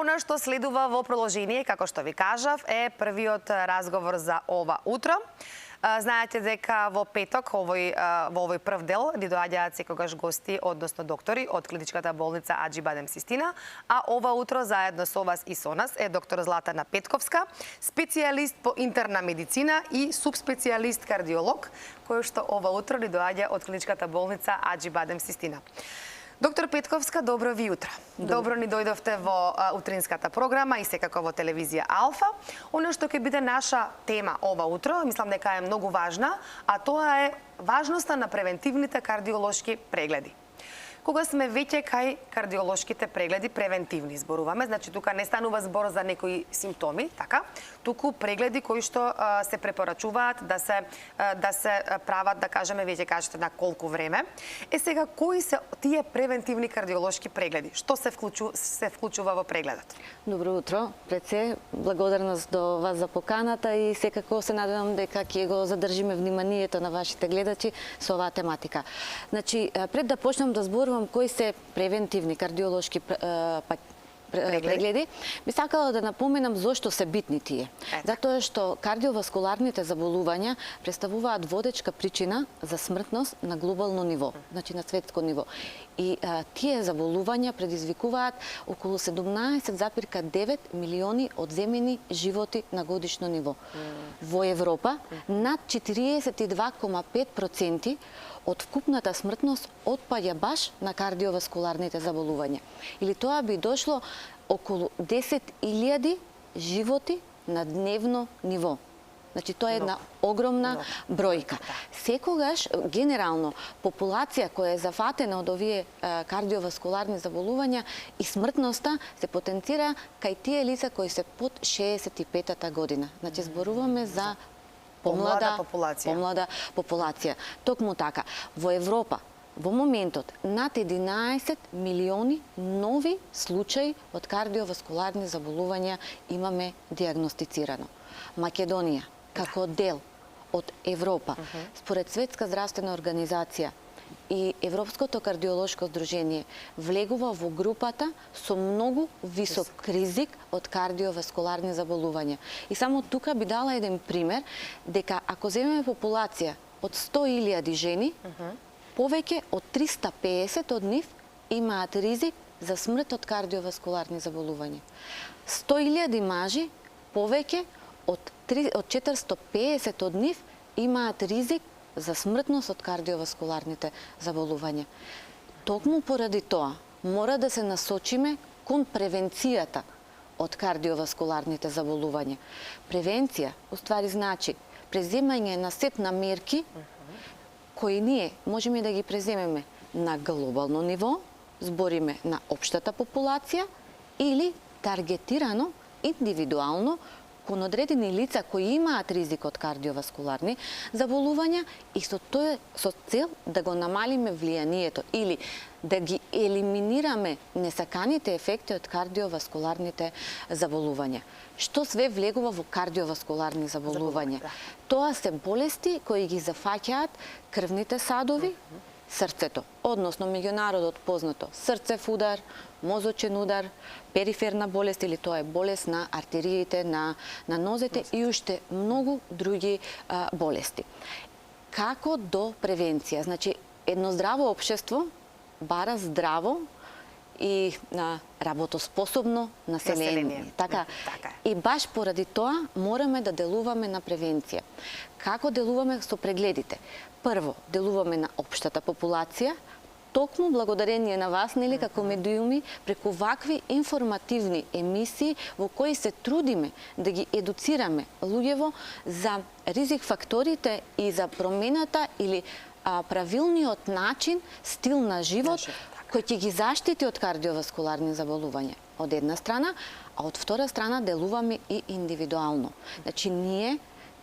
Она што следува во продолжение, како што ви кажав, е првиот разговор за ова утро. Знаете дека во петок, во овој прв дел, ни доаѓаат секогаш гости, односно доктори од клиничката болница Аџи-Бадем Систина, а ова утро заедно со вас и со нас е доктор Златана Петковска, специјалист по интерна медицина и субспецијалист кардиолог, кој што ова утро ни доаѓа од клиничката болница Аџи-Бадем Систина. Доктор Петковска, добро ви утро. Добро ни дојдовте во утринската програма и секако во телевизија Алфа. Оно што ќе биде наша тема ова утро, мислам дека е многу важна, а тоа е важноста на превентивните кардиолошки прегледи. Кога сме веќе кај кардиолошките прегледи, превентивни зборуваме, значи тука не станува збор за некои симптоми, така, туку прегледи кои што се препорачуваат да се прават, да кажеме, веќе кажете на колку време. Сега, кои се тие превентивни кардиолошки прегледи? Што се вклучува во прегледот? Добро утро. Пред се, благодарност до вас за поканата и секако се надевам дека ќе го задржиме вниманието на вашите гледачи со оваа тематика. Значи, пред да почнам да зборувам кои се превентивни кардиолошки прегледи, би сакала да напоменам зошто се битни тие. Затоа што кардиоваскуларните заболувања представуваат водечка причина за смртност на глобално ниво, значи на светско ниво. И тие заболувања предизвикуваат околу 17,9 милиони одземени животи на годишно ниво. Во Европа над 42,5% од вкупната смртност отпаѓа баш на кардиоваскуларните заболувања. Или тоа би дошло околу 10.000 животи на дневно ниво. Значи, тоа е една огромна бројка. Секогаш, генерално, популација која е зафатена од овие кардиоваскуларни заболувања и смртноста се потенцира кај тие лица кои се под 65-та година. Значи, зборуваме за помлада популација. Токму така, во Европа, во моментот, над 11 милиони нови случаи од кардиоваскуларни заболувања имаме диагностицирано. Македонија, како дел од Европа, според Светска здравствена организација и Европското кардиолошко здружение, влегува во групата со многу висок ризик од кардиоваскуларни заболувања. И само тука би дала еден пример, дека ако земеме популација од 100.000 жени, повеќе од 350 од нив имаат ризик за смрт од кардиоваскуларни заболувања. 100.000 мажи, повеќе од 450 од нив имаат ризик за смртност од кардиоваскуларните заболувања. Токму поради тоа, мора да се насочиме кон превенцијата од кардиоваскуларните заболувања. Превенција, уствари, значи преземање на сет на мерки кои ние можеме да ги преземеме на глобално ниво, збориме на општата популација, или таргетирано, индивидуално, кон одредени лица кои имаат ризик од кардиоваскуларни заболувања и со цел да го намалиме влијанието или да ги елиминираме несаканите ефекти од кардиоваскуларните заболувања. Што све влегува во кардиоваскуларни заболувања? Тоа се болести кои ги зафаќаат крвните садови, срцето, односно меѓународот познато срцев удар, мозочен удар, периферна болест или тоа е болест на артериите, на нозете и уште многу други болести. Како до превенција? Значи, едно здраво општество бара здраво и работоспособно население. Така. И баш поради тоа мораме да делуваме на превенција. Како делуваме со прегледите? Прво, делуваме на општата популација, токму благодарение на вас, нели, како медиуми, преку вакви информативни емисии во кои се трудиме да ги едуцираме луѓево за ризик факторите и за промената или правилниот начин, стил на живот, кој ќе ги заштити од кардиоваскуларни заболувања, од една страна, а од втора страна делуваме и индивидуално. Значи, ние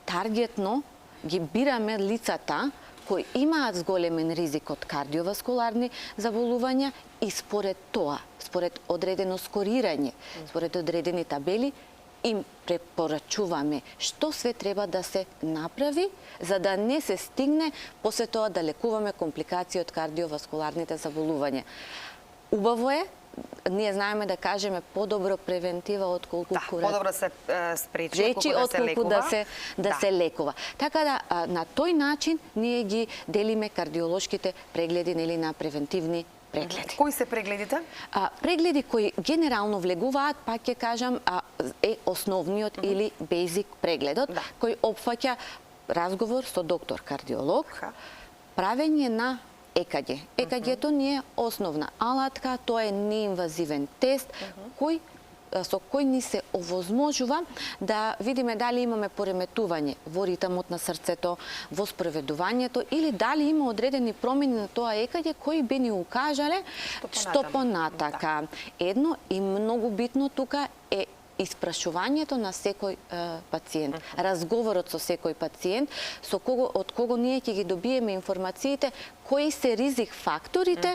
таргетно ги бираме лицата кои имаат зголемен ризик од кардиоваскуларни заболувања и според тоа, според одредено скорирање, според одредени табели, им препорачуваме што све треба да се направи за да не се стигне после тоа да лекуваме компликации од кардиоваскуларните заболувања. Убаво е ние знаеме да кажеме подобро превентива отколку Да, подобро се спречи речи отколку да се лекува. Така да на тој начин ние ги делиме кардиолошките прегледи нели на превентивни прегледи. Кои се прегледите? Прегледи кои генерално влегуваат, пак ќе кажам, е основниот или basic прегледот, кој опфаќа разговор со доктор кардиолог, правење на ЕКГ. ЕКГ-то не е основна алатка, тоа е неинвазивен тест со кој ни се овозможува да видиме дали имаме пореметување во ритмот на срцето, во спроведувањето или дали има одредени промени на тоа ЕКГ кои би ни укажале што понатака. Едно и многу битно тука е испрашувањето на секој пациент, разговорот со секој пациент, од кого ние ќе ги добиеме информациите, кои се ризик факторите,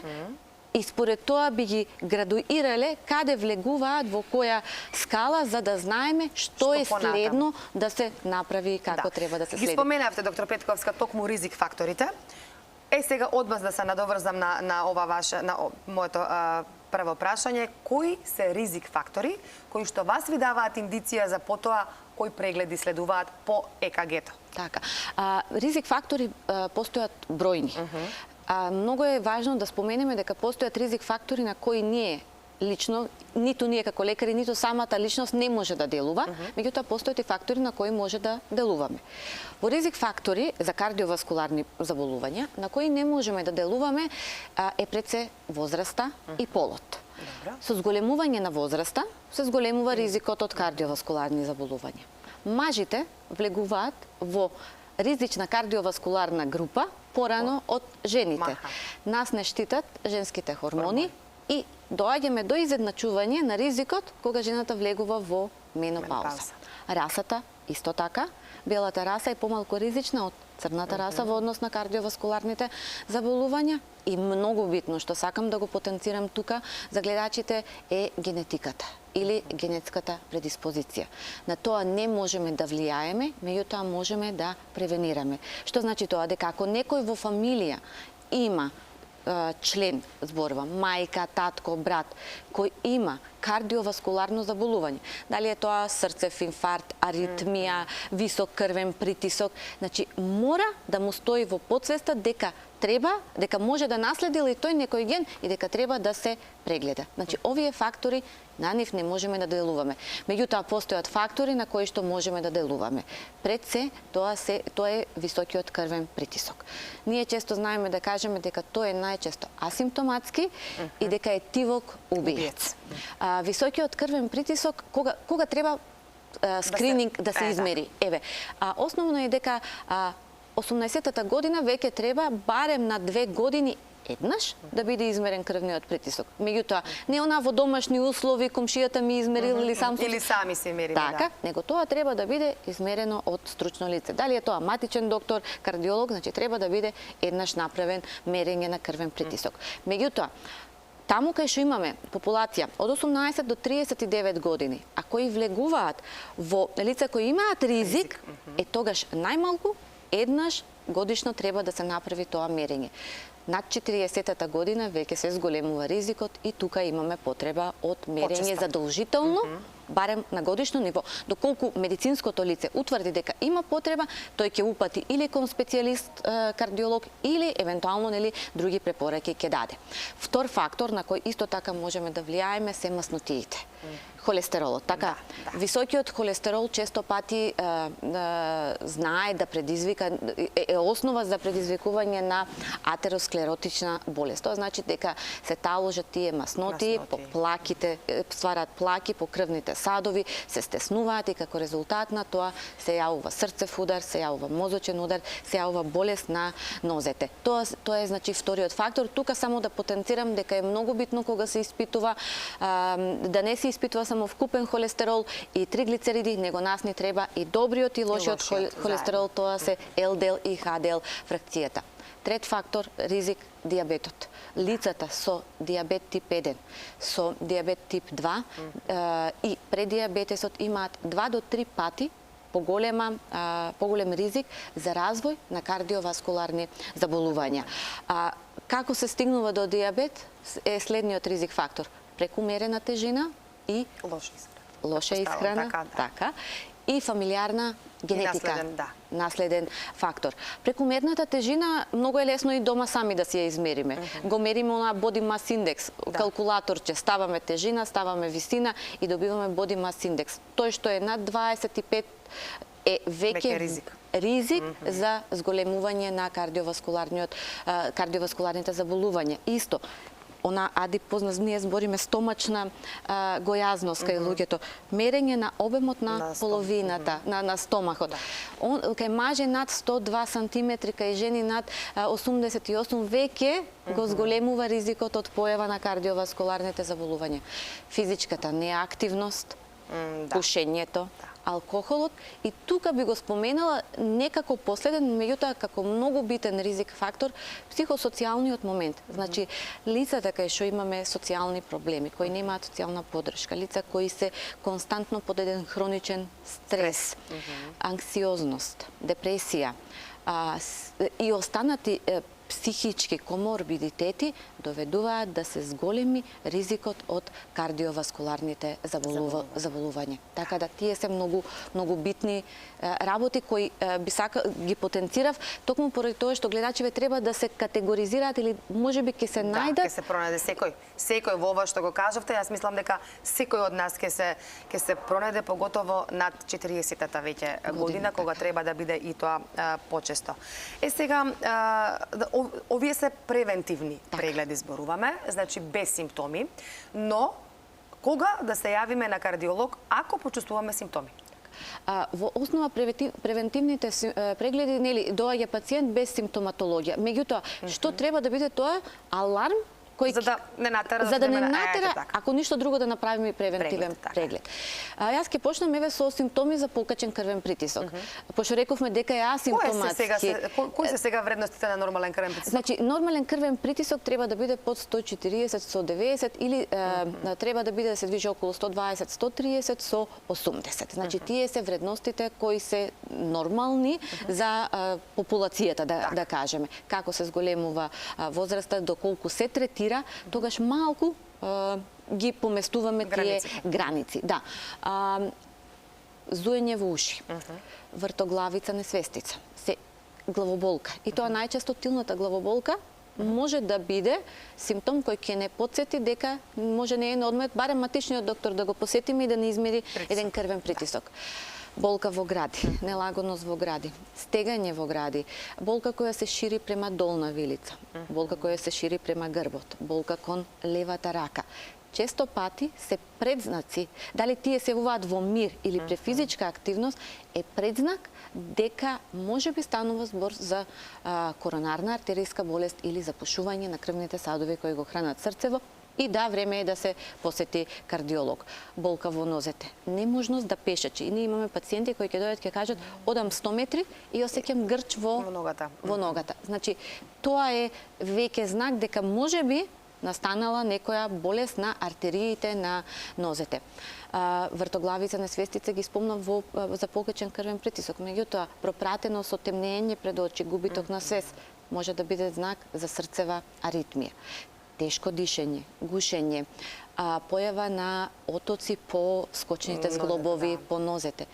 и според тоа би ги градуирале каде влегуваат во која скала, за да знаеме што е следно да се направи и како треба да се следи. Ги споменавте, доктор Петковска, токму ризик факторите. Сега одмаз да се надоврзам на моето прво прашање. Кои се ризик фактори кои што вас ви даваат индиција за потоа кои прегледи следуваат по ЕКГ-то? Така. Ризик фактори постојат бројни. Многу е важно да споменеме дека постојат ризик фактори на кои ние лично, ниту ние како лекари, ниту самата личност не може да делува, меѓутоа постојат и фактори на кои може да делуваме. Во ризик фактори за кардиоваскуларни заболувања, на кои не можеме да делуваме, е пред се возраста и полот. Со зголемување на возраста се зголемува ризикот од кардиоваскуларни заболувања. Мажите влегуваат во ризична кардиоваскуларна група порано од жените. Нас не штитат женските хормони и доаѓаме до изедначување на ризикот кога жената влегува во менопауза. Расата исто така. Белата раса е помалку ризична од црната раса во однос на кардиоваскуларните заболувања и многу битно што сакам да го потенцирам тука за гледачите е генетиката или генетската предиспозиција. На тоа не можеме да влијаеме, меѓутоа можеме да превенираме. Што значи тоа? Дека ако некој во фамилија има член, зборувам, мајка, татко, брат, кој има кардиоваскуларно заболување, дали е тоа срцев инфаркт, аритмија, висок крвен притисок, значи мора да му стои во потсвеста дека може да наследи или тој некој ген и дека треба да се прегледа. Значи овие фактори на нив не можеме да делуваме. Меѓутоа постојат фактори на кои што можеме да делуваме. Пред се тоа е високиот крвен притисок. Ние често знаеме да кажеме дека тој е најчесто асимптоматски и дека е тивок убиец. Високиот крвен притисок кога треба скрининг да се измери. Основно е дека 18-та година веќе треба барем на 2 години еднаш да биде измерен крвниот притисок. Меѓутоа, не она во домашни услови, комшијата ми измерил или сам или сами се мерили, така, него тоа треба да биде измерено од стручно лице. Дали е тоа матичен доктор, кардиолог, значи треба да биде еднаш направен мерење на крвен притисок. Меѓутоа, таму кај што имаме популација од 18 до 39 години, а кои влегуваат во лица кои имаат ризик, е тогаш најмалку еднаш годишно треба да се направи тоа мерење. Над 40-та година веќе се зголемува ризикот и тука имаме потреба од мерење задолжително, барем на годишно ниво. Доколку медицинското лице утврди дека има потреба, тој ќе упати или кон специјалист кардиолог или евентуално други препораки ќе даде. Втор фактор на кој исто така можеме да влијаеме се маснотиите. Холестеролот, така. Високиот холестерол често пати знае да предизвика, е основа за предизвикување на атеросклеротична болест. Тоа значи дека се таложат тие масноти, по плаките, стварат плаки по крвните садови, се стеснуваат и како резултат на тоа се јавува срцев удар, се јавува мозочен удар, се јавува болест на нозете. Тоа е значи вториот фактор. Тука само да потенцирам дека е многу битно кога се испитува да не се испитува само вкупен холестерол и триглицериди, него нас ни треба и добриот и лошиот холестерол, тоа се ЛДЛ и ХДЛ фракцијата. Трет фактор, ризик, диабетот. Лицата со диабет тип 1, со диабет тип 2 и предиабетесот имаат 2 до 3 пати поголем ризик за развој на кардиоваскуларни заболувања. Како се стигнува до диабет е следниот ризик фактор. прекумерена тежина и Лоша исхрана. лоша Pretpostavljam, исхрана, така, да. така, и фамилиарна генетика, наследен, да. наследен фактор. Прекумерната тежина многу е лесно и дома сами да си ја измериме. Го мериме на body mass index, калкулаторче, ставаме тежина, ставаме висина и добиваме body mass index. Тој што е над 25 е веќе ризик за зголемување на кардиоваскуларните заболувања. Исто, она адипозна, ние збориме стомачна гојазност кај луѓето, мерење на обемот на половината, на стомахот. Кај мажи над 102 см, кај жени над 88 веќе го зголемува ризикот од појава на кардиоваскуларните заболувања. Физичката неактивност, пушењето, алкохолот, и тука би го споменала некако последен, меѓутоа како многу битен ризик фактор, психосоцијалниот момент. Значи, лицата кај што имаме социјални проблеми, кои немаат социјална поддршка, лица кои се константно под еден хроничен стрес, анксиозност, депресија и останати психички коморбидитети доведуваат да се зголеми ризикот од кардиоваскуларните заболувања. Така да тие се многу битни работи кои ги потенцирав токму поради тоа што гледачите треба да се категоризираат или можеби ќе се најдат. Да, ќе се пронајде секој во ова што го кажавте. Јас мислам дека секој од нас ќе се пронајде, поготово над 40-та веќе година, кога треба да биде и тоа почесто. Сега овие се превентивни прегледи зборуваме, значи без симптоми, но кога да се јавиме на кардиолог ако почувствуваме симптоми? Во основа превентивните прегледи, нели, доаѓа пациент без симптоматологија. Меѓутоа, што треба да биде тоа? Аларм за да не натера, ако ништо друго да направиме превентивен преглед. Јас ќе почнам со симптоми за покачен крвен притисок. Пошто рековме дека е асимптоматски. Кои се сега вредностите на нормален крвен притисок? Значи, нормален крвен притисок треба да биде под 140, 190 или треба да биде да се движи околу 120, 130 со 80. Значи, тие се вредностите кои се нормални за популацијата, да кажеме. Како се зголемува возраста, доколку се третира, тогаш малку ги поместуваме тие граници. Да. Зуење во уши, вртоглавица, несвестица, главоболка. И тоа најчесто тилната главоболка може да биде симптом кој ќе не потсети дека може не е на одмет, барем матичниот доктор да го посетиме и да не измери еден крвен притисок. Болка во гради, нелагодност во гради, стегање во гради, болка која се шири према долна вилица, болка која се шири према грбот, болка кон левата рака. Често пати се предзнаци, дали тие се јавуваат во мир или при физичка активност, е предзнак дека може би станува збор за коронарна артеријска болест или запушување на крвните садови кои го хранат срцево. И да, време е да се посети кардиолог. Болка во нозете, неможност да пешачи. И ние имаме пациенти кои ќе дојдат ќе кажат одам 100 метри и осеќам грч во ногата. Значи, тоа е веќе знак дека можеби настанала некоја болест на артериите на нозете. Вртоглавица, несвестица ги спомнав за покачен крвен притисок. Меѓутоа, пропратено со темнење пред очи, губиток на свест, може да биде знак за срцева аритмија. Тешко дишење, гушење, појава на отоци по скочните зглобови, по нозете.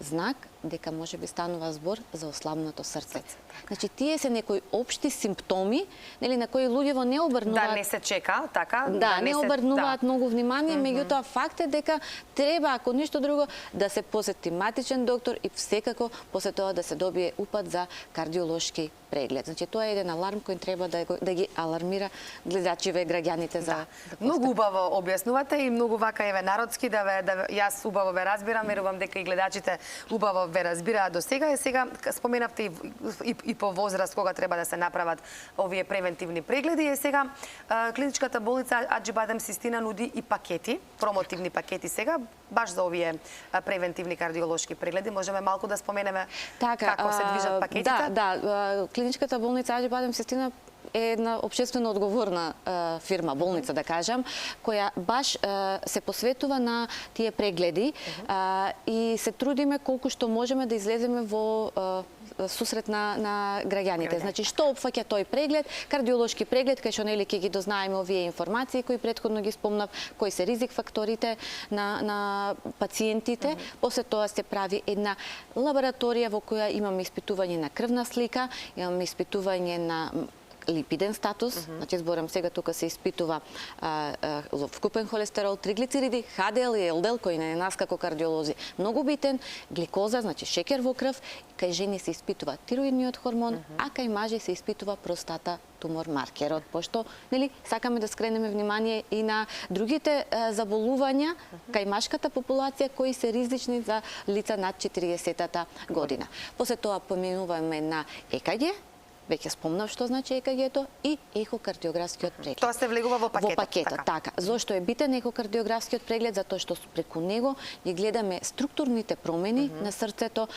Знак дека може би станува збор за ослабнато срце. Значи, тие се некои општи симптоми, нели, на кои луѓето не обрнуваат... Да не се чека, така? Да, не обрнуваат многу внимание, меѓутоа факт е дека треба, ако ништо друго, да се посети матичен доктор и секако после тоа да се добие упат за кардиолошки преглед. Значи, тоа е еден аларм кој треба да ги алармира гледачиве, граѓаните за... Многу убаво објаснувате и многу вака еве народски, јас убаво ве разбирам, верувам дека и гледачите убаво ве разбираат до сега. И сега споменавте и по возраст кога треба да се направат овие превентивни прегледи. И сега клиничката болница Аџибадем Систина нуди и пакети, промотивни пакети сега, баш за овие превентивни кардиолошки прегледи. Можеме малку да споменеме како се движат пакетите? Да, клиничката болница Аџибадем Систина е една општествено одговорна фирма, болница да кажам, која баш се посветува на тие прегледи и се трудиме колку што можеме да излеземе во сусрет на граѓаните. Значи, што опфаќа тој преглед? Кардиолошки преглед, кај што нели ќе ги дознаеме овие информации кои претходно ги спомнав, кои се ризик факторите на пациентите. После тоа се прави една лабораторија во која имаме испитување на крвна слика, имаме испитување на липиден статус, значи зборам сега тука се испитува вкупен холестерол, триглицериди, ХДЛ и ЛДЛ кои на нас како кардиолози многу битен, гликоза, значи шеќер во крв, кај жени се испитува тироидниот хормон, а кај мажи се испитува простата тумор маркерот, пошто нели сакаме да скренеме внимание и на другите заболувања кај машката популација кои се ризични за лица над 40-та година. После тоа поминуваме на ЕКГ, веќе спомнав што значи ЕКГ-то, и ехокардиографскиот преглед. Тоа се влегува во пакетот. Во пакетот, така. Зошто е битен ехокардиографскиот преглед? Затоа што преку него ги гледаме структурните промени на срцето,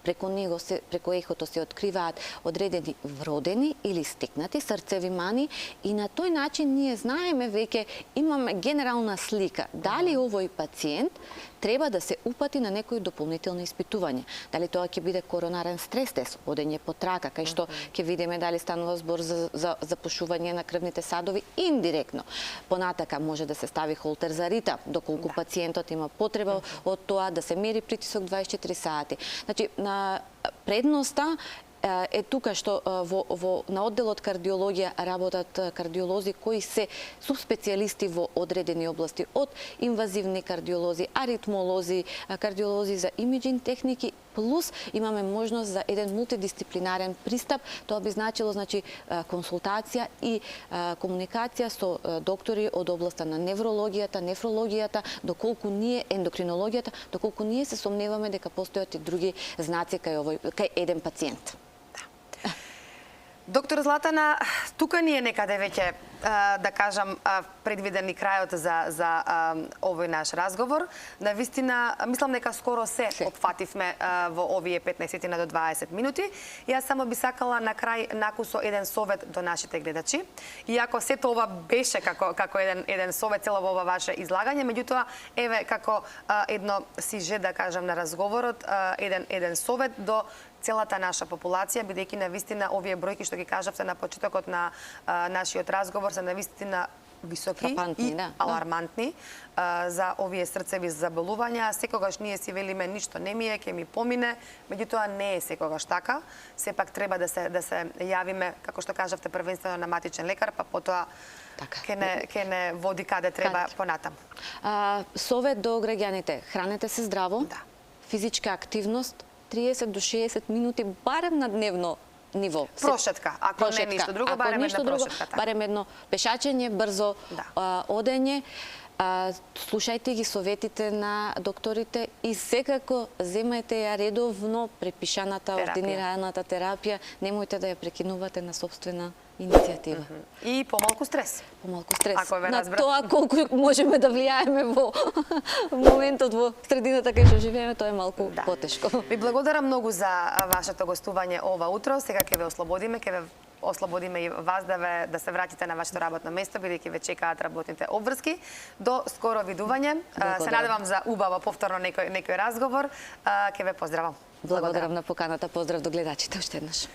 преку ехото се откриваат одредени вродени или стекнати срцеви мани и на тој начин ние знаеме веќе имаме генерална слика дали овој пациент треба да се упати на некои дополнителни испитувања. Дали тоа ќе биде коронарен стрес тест, одење по трака, кај што ќе видиме дали станува збор за запушување на крвните садови индиректно. Понатака може да се стави холтер за ритам, доколку пациентот има потреба од тоа да се мери притисок 24 сати. Значи, на предноста е тука што на одделот кардиологија работат кардиолози кои се субспецијалисти во одредени области, од инвазивни кардиолози, аритмолози, кардиолози за имиджинг техники, плюс имаме можност за еден мултидисциплинарен пристап. Тоа би значило консултација и комуникација со доктори од областа на неврологијата, нефрологијата, доколку ние ендокринологијата, доколку ние се сомневаме дека постојат и други знаци кај еден пациент. Доктор Златана, тука ни е некаде веќе, да кажам, предвиден и крајот за овој наш разговор. Навистина, мислам дека скоро се опфативме во овие 15 до 20 минути. Јас само би сакала на крај накусо еден совет до нашите гледачи. Иако сето ова беше како еден совет цело во ова ваше излагање, меѓутоа, еве како едно сиже, да кажам, на разговорот, еден совет до целата наша популација, бидејќи навистина овие бројки што ги кажавте на почетокот на нашиот разговор се навистина високи и алармантни за овие срцеви заболувања. Секогаш ние си велиме ништо не ми е, ќе ми помине, меѓутоа не е секогаш така. Сепак треба да се јавиме, како што кажавте, првенствено на матичен лекар, па потоа ќе не води каде треба понатам. Совет до граѓаните: хранете се здраво, физичка активност 30 до 60 минути барем на дневно ниво. Прошетка, ако не ништо друго, барем една прошетка. Барем едно пешачење, брзо одење. Слушајте ги советите на докторите и секако земајте ја редовно препишаната, ординираната терапија. Немојте да ја прекинувате на собствена иницијатива. И помалку стрес. Помалку стрес. На тоа колку можеме да влијаеме во моментот, во средината кај што живееме, тоа е малку потешко. Ви благодарам многу за вашето гостување ова утро. Сега ќе ве ослободиме и вас да се вратите на вашето работно место, бидејќи ве чекаат работните обврски. До скоро видување. Се надевам за убаво повторно некој разговор. Ќе ве поздравам. Благодарам на поканата. Поздрав до гледачите уште еднаш.